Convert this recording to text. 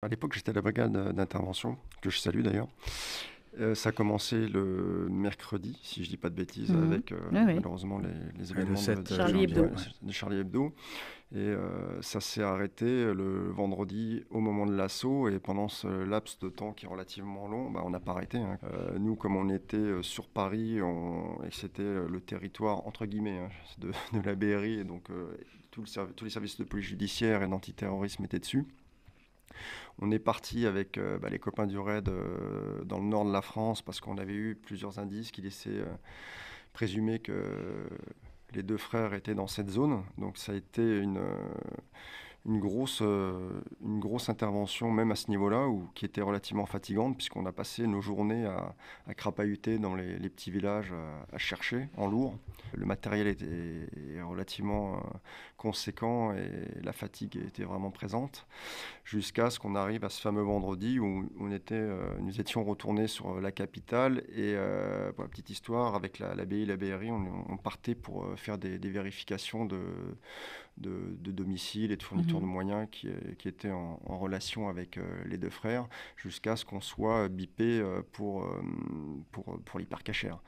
À l'époque, j'étais à la brigade d'intervention, que je salue d'ailleurs. Ça a commencé le mercredi, si je dis pas de bêtises, Mmh mh. avec Ouais, ouais. malheureusement les Ouais, le événements 7 Charlie janvier, Hebdo. ouais, ouais. de Charlie Hebdo. Et ça s'est arrêté le vendredi au moment de l'assaut. Et pendant ce laps de temps qui est relativement long, bah, on n'a pas arrêté, hein. Nous, comme on était sur Paris et que c'était le territoire, entre guillemets, hein, de la BRI, et donc tous les services de police judiciaire et d'antiterrorisme étaient dessus. On est parti avec les copains du raid dans le nord de la France parce qu'on avait eu plusieurs indices qui laissaient présumer que les deux frères étaient dans cette zone. Donc ça a été une grosse intervention, même à ce niveau-là, qui était relativement fatigante, puisqu'on a passé nos journées à crapahuter dans les petits villages, à chercher en lourd. Le matériel est relativement conséquent et la fatigue était vraiment présente, jusqu'à ce qu'on arrive à ce fameux vendredi où nous étions retournés sur la capitale. Et pour la petite histoire, avec la BI et la BRI, on partait pour faire des vérifications de domicile et de fourniture Mmh. de moyens qui étaient en relation avec les deux frères, jusqu'à ce qu'on soit bipé pour l'hypercachère.